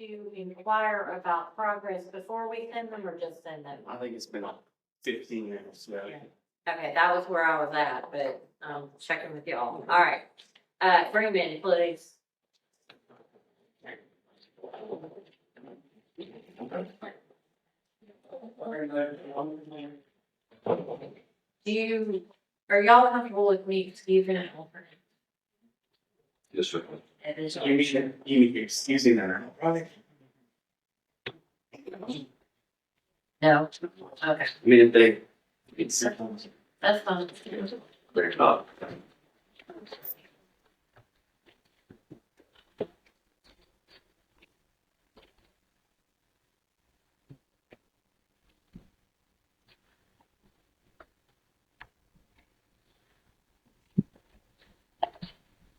to inquire about progress before we send them or just send them? I think it's been 15 minutes. So. Yeah. Okay, that was where I was at, but checking with y'all. All right. Bring them in, please. Are y'all comfortable with me excusing it? Yes, sir. You mean excusing them, right? No? Okay. I mean, if they, it's, That's fine. they're not.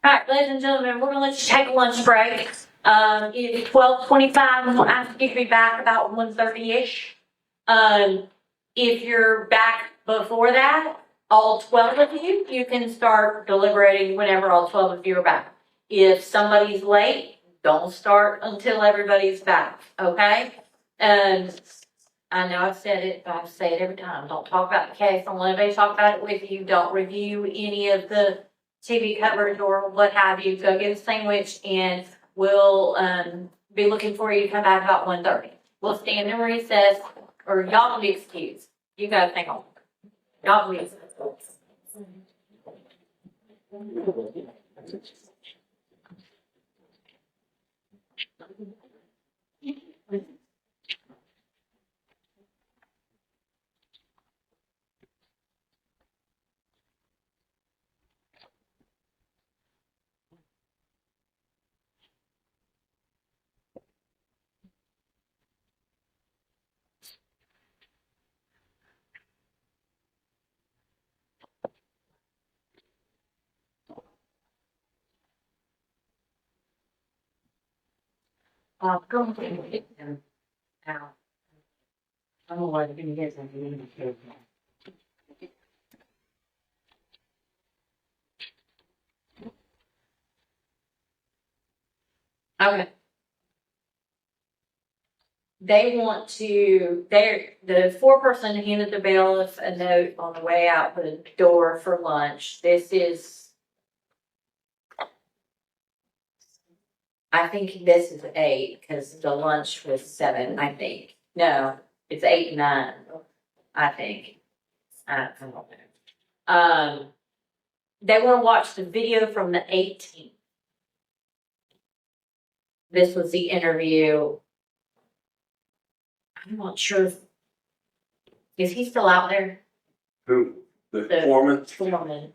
All right, ladies and gentlemen, we're gonna let you take a lunch break. It's 12:25. I'm gonna ask you to be back about 1:30-ish. If you're back before that, all 12 of you, you can start deliberating whenever all 12 of you are back. If somebody's late, don't start until everybody's back, okay? And I know I've said it, but I say it every time. Don't talk about the case. Don't let anybody talk about it with you. Don't review any of the TV coverage or what have you. Go get a sandwich and we'll be looking for you to come back about 1:30. We'll stand in recess, or y'all can be excused. You guys hang on. Y'all can be excused. Go ahead and get them out. I don't know why they're gonna get something. Okay. They want to, the foreperson handed the bailiff a note on the way out the door for lunch. I think this is 8 because the lunch was 7, I think. No, it's 8 and 9, I think. I don't know. They want to watch the video from the 18th. This was the interview. I'm not sure. Is he still out there? Who? The foreman? Foreman.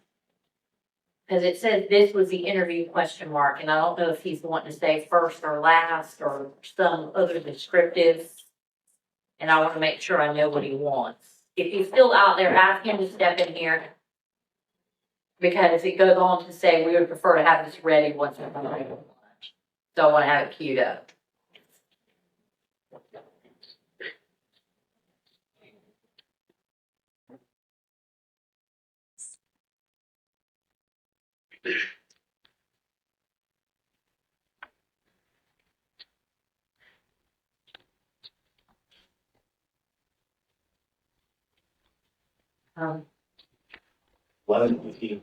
Because it says this was the interview ? And I don't know if he's wanting to say first or last or some other descriptive. And I want to make sure I know what he wants. If he's still out there, ask him to step in here. Because it goes on to say we would prefer to have this ready once we're done with lunch. So I want to have it queued up. Um, 11:15.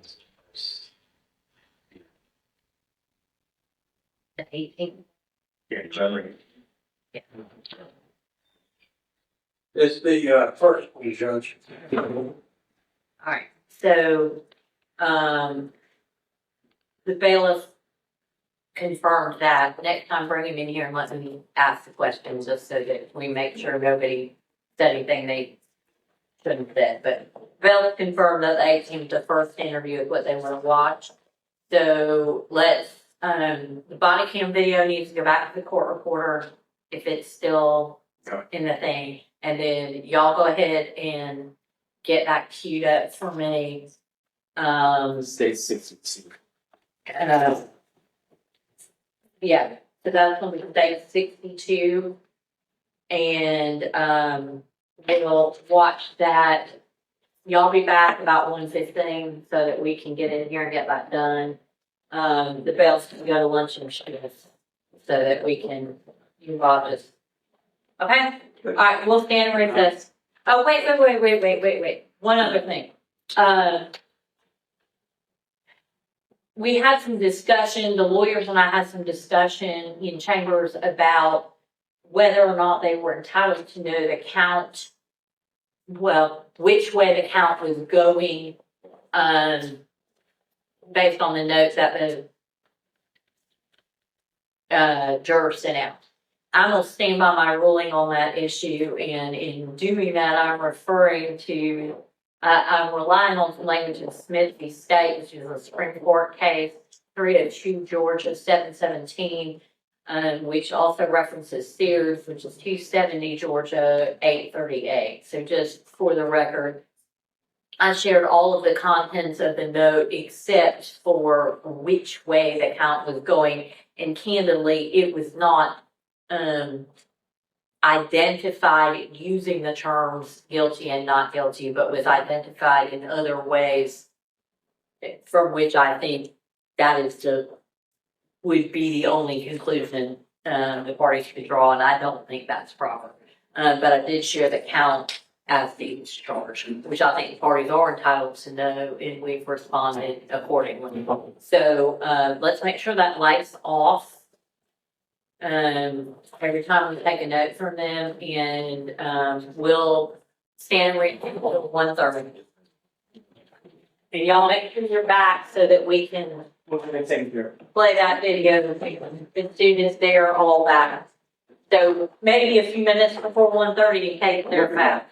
the 18th. Yeah, January. Yeah. It's the first one, Judge. All right. So, the bailiff confirmed that next time bring him in here and let me ask the questions just so that we make sure nobody said anything they shouldn't have said. But bailiff confirmed that the 18th, the first interview is what they want to watch. So let's, the body cam video needs to go back to the court reporter if it's still in the thing. And then y'all go ahead and get that queued up for me. State 62. Yeah, so that's going to be day 62. And we'll watch that. Y'all be back about 1:15 so that we can get in here and get that done. The bailiffs can go to lunch and shift so that we can you got this. Okay? Alright, we'll stand and recess. Oh, wait. One other thing. We had some discussion, the lawyers and I had some discussion in chambers about whether or not they were entitled to know the count, well, which way the count was going, based on the notes that the juror sent out. I'm gonna stand by my ruling on that issue, and in doing that, I'm referring to, I'm relying on some language in Smith v. State, which is a Supreme Court case, 302 Georgia 717, which also references Sears, which is 270 Georgia 838. So just for the record, I shared all of the contents of the note except for which way the count was going, and candidly, it was not identified using the terms guilty and not guilty, but was identified in other ways from which I think that is would be the only conclusion the parties could draw, and I don't think that's proper. But I did share the count as the discharge, which I think the parties are entitled to know, and we've responded accordingly. So let's make sure that light's off. Every time we take a note from them, and we'll stand read until 1:30. And y'all make sure you're back so that we can play that video the students there all back. So maybe a few minutes before 1:30 in case they're fast.